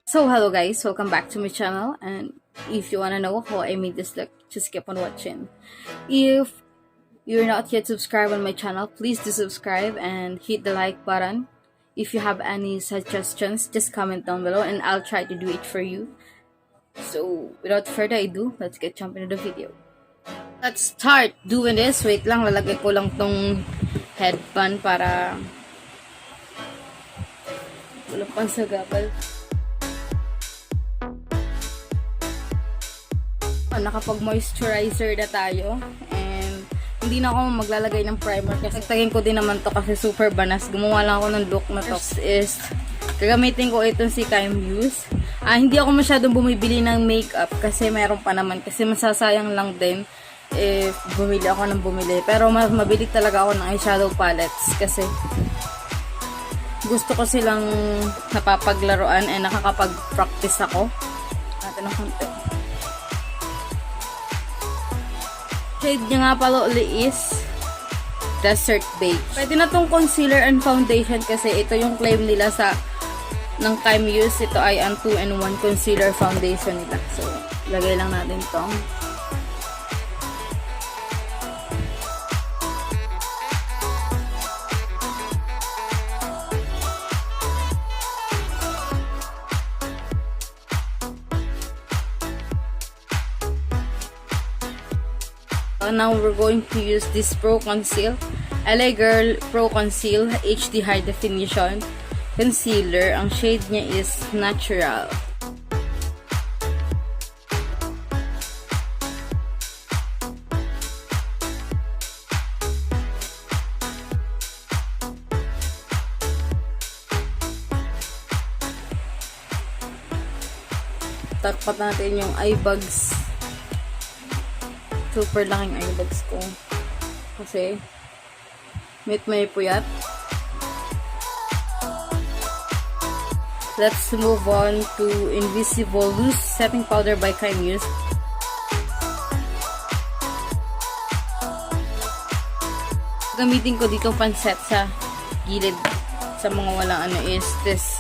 So hello guys, welcome back to my channel, and if you wanna know how I made this look, just keep on watching. If you're not yet subscribed on my channel, please do subscribe and hit the like button. If you have any suggestions, just comment down below and I'll try to do it for you. So without further ado, let's get jump into the video. Let's start doing this. Wait lang, lalagay ko lang tong headband para wala pang sagabal. Nakapag-moisturizer na tayo and hindi na ako maglalagay ng primer kasi tagin ko din naman to kasi super banas. Gumawa lang ako ng look na to. Is gagamitin ko itong si Kimuse. Hindi ako masyadong bumibili ng makeup kasi meron pa naman kasi masasayang lang din if bumili ako ng bumili. Pero mas mabili talaga ako ng eyeshadow palettes kasi gusto ko silang napapaglaruan and nakakapag-practice ako. Natin ng konti. Shade niya nga pala uli is Desert Beige. Pwede na tong concealer and foundation kasi ito yung claim nila ng Kimuse. Ito ay ang 2-in-1 concealer foundation nila. So, lagay lang natin tong. Now we're going to use this Pro Conceal LA Girl Pro Conceal HD High Definition Concealer. Ang shade niya is Natural. Takpat natin yung eye bags. Super laking eye bags ko. Kasi, may puyat. Let's move on to Invisible Loose Setting Powder by Kimuse. Gamitin ko dito panset sa gilid. Sa mga walang is this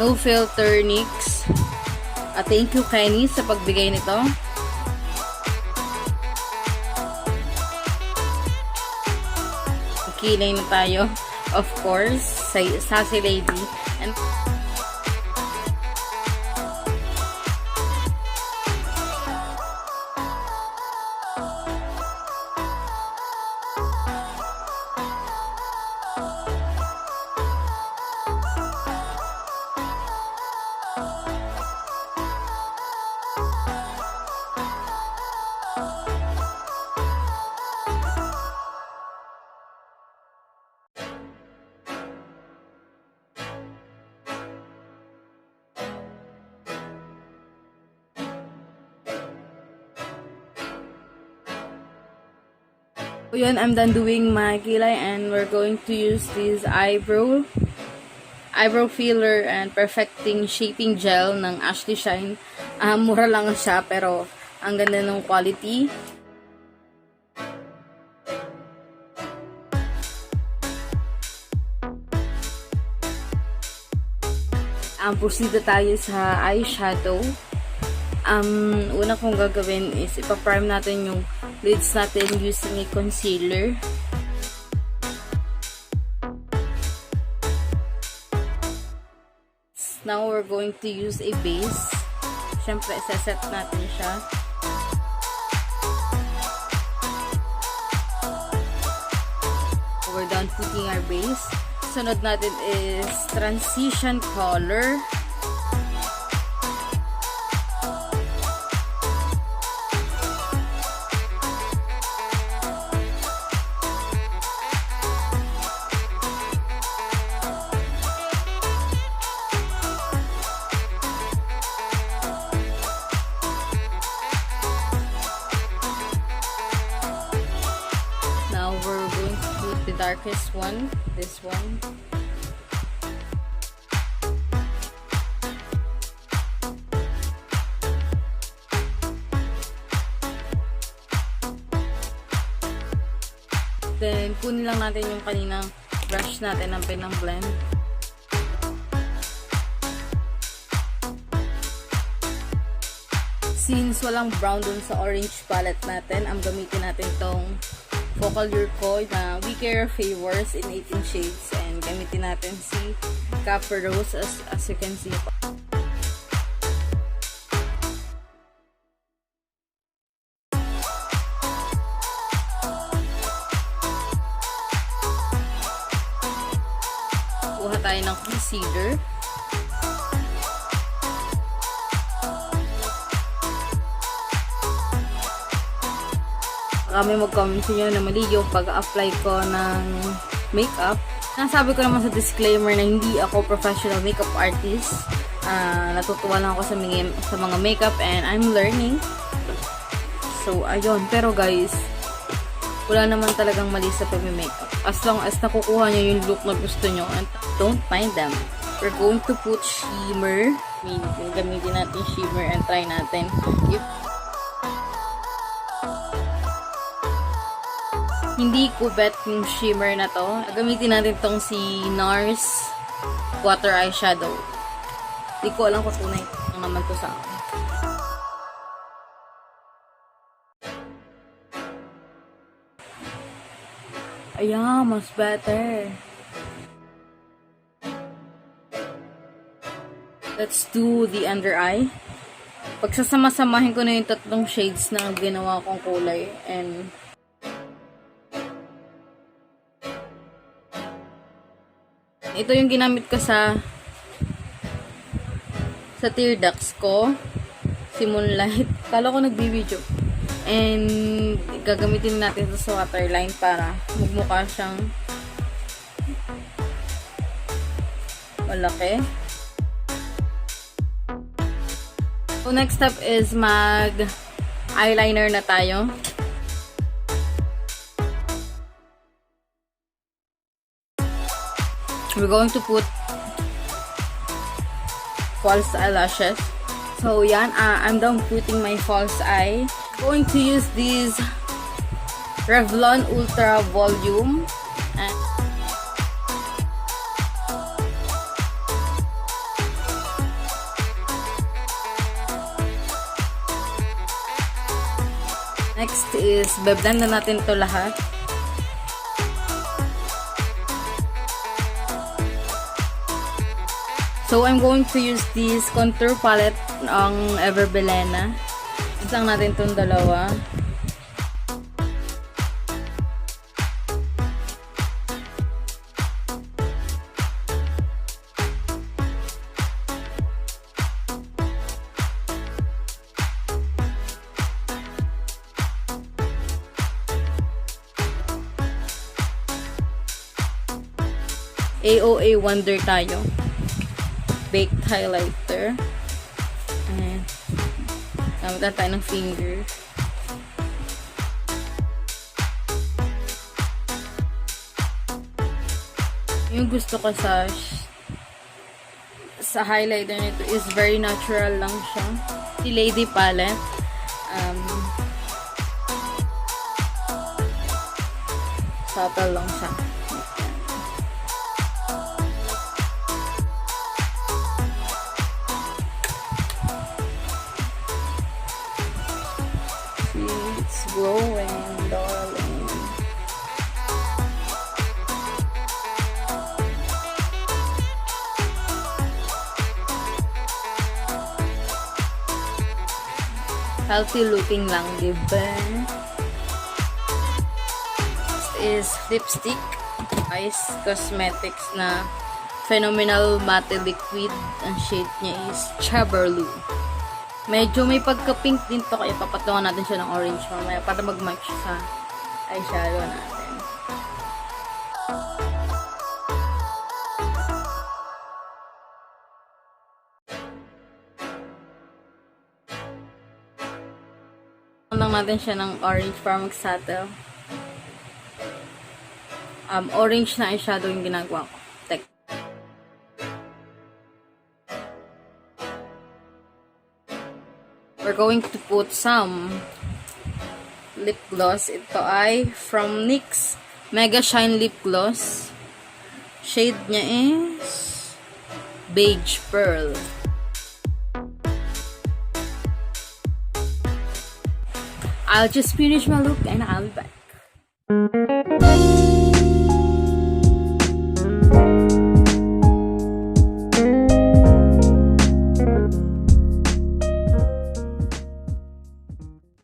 No Filter NYX. Thank you Kenny sa pagbigay nito. Kilay na tayo, of course, sa Sace Lady. And so yun, I'm done doing my kilay and we're going to use this eyebrow filler and perfecting shaping gel ng Ashley Shine. Mura lang siya pero ang ganda ng quality. Proceed tayo sa eyeshadow. Una kong gagawin is ipa-prime natin yung lids natin using a concealer. Now we're going to use a base. Siyempre, set natin siya. We're done putting our base. Sunod natin is transition color. Now we're going to put the darkest one, this one. Then, kunin lang natin yung kaninang brush natin ng pinang blend. Since walang brown dun sa orange palette natin, ang gamitin natin tong Focallure ko na We Care Favors in 18 shades. And gamitin natin si Copper Rose as you can see. Kuha tayo ng concealer. Kami mag-comment nyo na mali yung pag-apply ko ng makeup. Nasabi ko naman sa disclaimer na hindi ako professional makeup artist. Natutuwa lang ako sa mga makeup and I'm learning. So, ayun. Pero guys, wala naman talagang mali sa pag-makeup. As long as nakukuha nyo yung look na gusto nyo and don't mind them. We're going to put shimmer. Gamitin natin shimmer and try natin. Hindi ko bet yung shimmer na to. Gamitin natin tong si NARS Water Eyeshadow. Hindi ko alam kung tunay ang naman to sa akin. Ayan, mas better. Let's do the under eye. Pagsasama-samahin ko na yung tatlong shades na ginawa kong kulay. And ito yung ginamit ko sa tear ducts ko. Si Moonlight. Kala ko nagbibideo. And gagamitin natin ito sa waterline para magmukha siyang malaki. So next step is mag eyeliner na tayo. We're going to put false eyelashes. So yan, I'm done putting my false eye. Going to use this Revlon Ultra Volume. And next is beblend na natin to lahat. So, I'm going to use this contour palette ng Bilena. Isang natin itong dalawa. AOA Wonder tayo. Baked highlighter. Ayan. Gamit tayo ng finger. Yung gusto ko sa highlighter nito is very natural lang siya. Si Lady Palette. Subtle lang siya. It's growing, darling. Healthy looking lang, diba? This is lipstick. Ice Cosmetics na Phenomenal Matte Liquid. Ang shade niya is Cheverloo. Medyo may pagka-pink din to, kaya papatungan natin siya ng orange mamaya para mag-match sa eyeshadow natin. Lang natin siya ng orange para mag-settle. Orange na eyeshadow yung ginagawa ko. We're going to put some lip gloss. Ito ay from NYX Mega Shine Lip Gloss. Shade niya is Beige Pearl. I'll just finish my look and I'll be back.